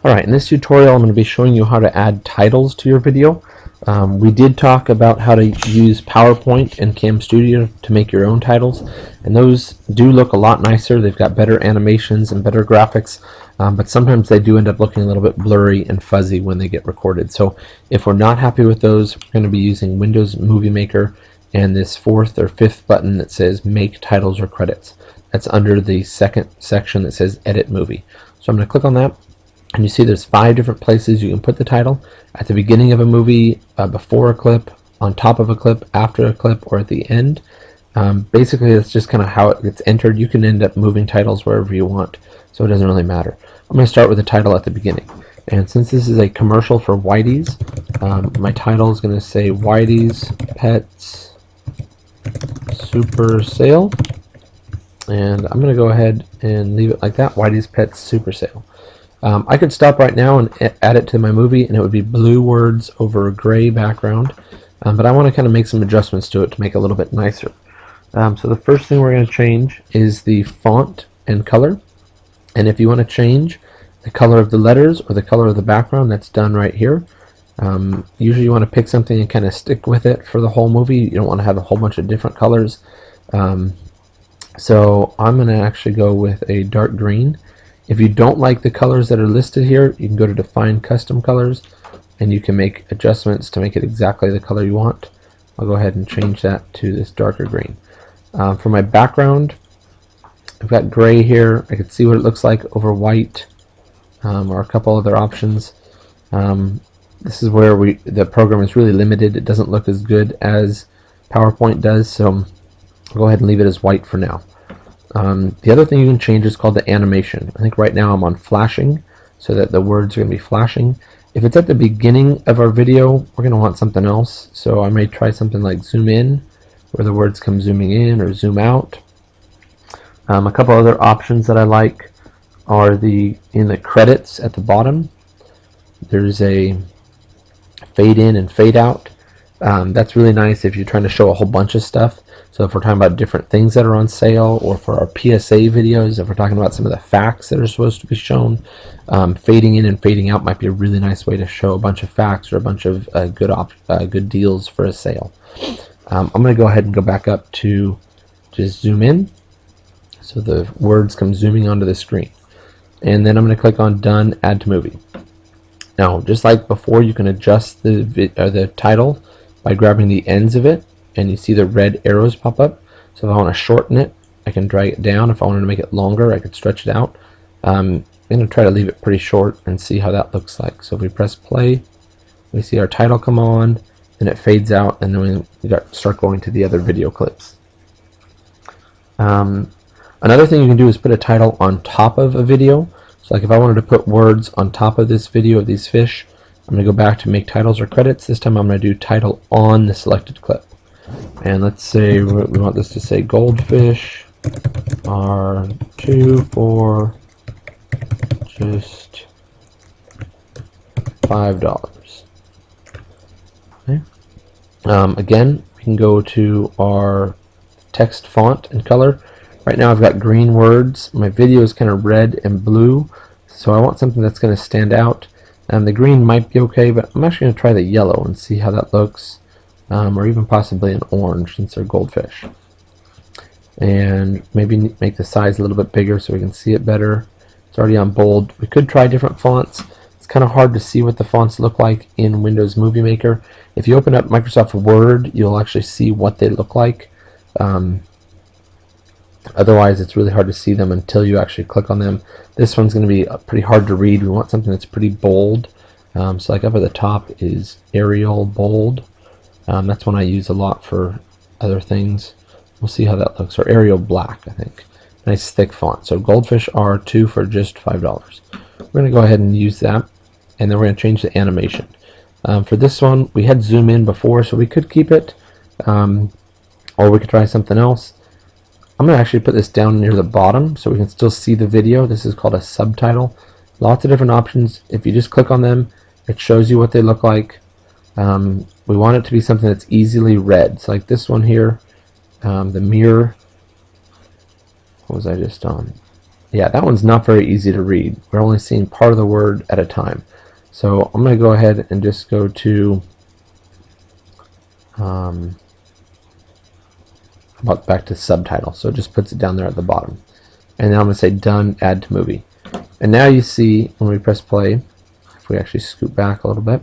Alright, in this tutorial I'm going to be showing you how to add titles to your video. We did talk about how to use PowerPoint and Cam Studio to make your own titles, and those do look a lot nicer. They've got better animations and better graphics, but sometimes they do end up looking a little bit blurry and fuzzy when they get recorded. So if we're not happy with those, we're going to be using Windows Movie Maker and this fourth or fifth button that says Make Titles or Credits. That's under the second section that says Edit Movie. So I'm going to click on that. And you see there's 5 different places you can put the title: at the beginning of a movie, before a clip, on top of a clip, after a clip, or at the end. Basically, that's just kind of how it gets entered. You can end up moving titles wherever you want, so it doesn't really matter. I'm going to start with the title at the beginning. And since this is a commercial for Whitey's, my title is going to say Whitey's Pets Super Sale. And I'm going to go ahead and leave it like that, Whitey's Pets Super Sale. I could stop right now and add it to my movie, and it would be blue words over a gray background, but I want to kind of make some adjustments to it to make it a little bit nicer. So the first thing we're going to change is the font and color, and if you want to change the color of the letters or the color of the background, that's done right here. Usually you want to pick something and kind of stick with it for the whole movie. You don't want to have a whole bunch of different colors. So I'm going to actually go with a dark green. If you don't like the colors that are listed here, you can go to Define Custom Colors, and you can make adjustments to make it exactly the color you want. I'll go ahead and change that to this darker green. For my background, I've got gray here. I can see what it looks like over white, or a couple other options. This is where the program is really limited. It doesn't look as good as PowerPoint does, so I'll go ahead and leave it as white for now. The other thing you can change is called the animation. I think right now I'm on flashing, so that the words are going to be flashing. If it's at the beginning of our video, we're going to want something else. So I may try something like zoom in, where the words come zooming in, or zoom out. A couple other options that I like are in the credits at the bottom. There's a fade in and fade out. That's really nice if you're trying to show a whole bunch of stuff. So if we're talking about different things that are on sale, or for our PSA videos, if we're talking about some of the facts that are supposed to be shown, fading in and fading out might be a really nice way to show a bunch of facts or a bunch of good deals for a sale. I'm going to go ahead and go back up to just zoom in, so the words come zooming onto the screen. And then I'm going to click on Done, Add to Movie. Now, just like before, you can adjust the title by grabbing the ends of it, and you see the red arrows pop up. So if I want to shorten it, I can drag it down. If I wanted to make it longer, I could stretch it out. I'm going to try to leave it pretty short and see how that looks like. So if we press play, we see our title come on, then it fades out, and then we start going to the other video clips. Another thing you can do is put a title on top of a video. So like if I wanted to put words on top of this video of these fish, I'm going to go back to Make Titles or Credits. This time I'm going to do title on the selected clip. And let's say we want this to say Goldfish are 2 for just $5. Okay. Again, we can go to our text font and color. Right now I've got green words. My video is kind of red and blue, so I want something that's going to stand out. The green might be okay, but I'm actually going to try the yellow and see how that looks. Or even possibly an orange, since they're goldfish. And maybe make the size a little bit bigger so we can see it better. It's already on bold. We could try different fonts. It's kind of hard to see what the fonts look like in Windows Movie Maker. If you open up Microsoft Word, you'll actually see what they look like. Otherwise, it's really hard to see them until you actually click on them. This one's going to be pretty hard to read. We want something that's pretty bold. So like up at the top is Arial Bold. That's one I use a lot for other things. We'll see how that looks. Or Arial Black, I think. Nice thick font. So Goldfish are 2 for just $5. We're going to go ahead and use that. And then we're going to change the animation. For this one, we had zoom in before, so we could keep it. Or we could try something else. I'm going to actually put this down near the bottom so we can still see the video. This is called a subtitle. Lots of different options. If you just click on them, it shows you what they look like. We want it to be something that's easily read. So like this one here, the mirror. What was I just on? Yeah, that one's not very easy to read. We're only seeing part of the word at a time. So I'm going to go ahead and just go to back to subtitle. So it just puts it down there at the bottom. And now I'm going to say done, add to movie. And now you see when we press play, if we actually scoot back a little bit,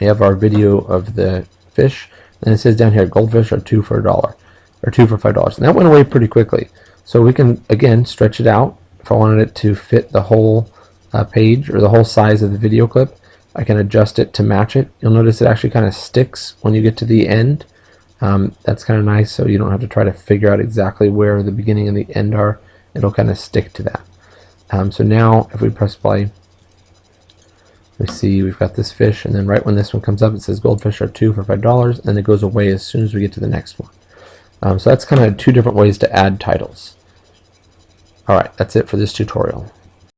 we have our video of the fish. And it says down here, goldfish are 2 for $1, or 2 for $5. And that went away pretty quickly. So we can, again, stretch it out. If I wanted it to fit the whole page or the whole size of the video clip, I can adjust it to match it. You'll notice it actually kind of sticks when you get to the end. That's kind of nice, so you don't have to try to figure out exactly where the beginning and the end are. It'll kind of stick to that. So now if we press play, we see we've got this fish, and then right when this one comes up it says goldfish are 2 for $5, and it goes away as soon as we get to the next one. So that's kind of 2 different ways to add titles. Alright, that's it for this tutorial.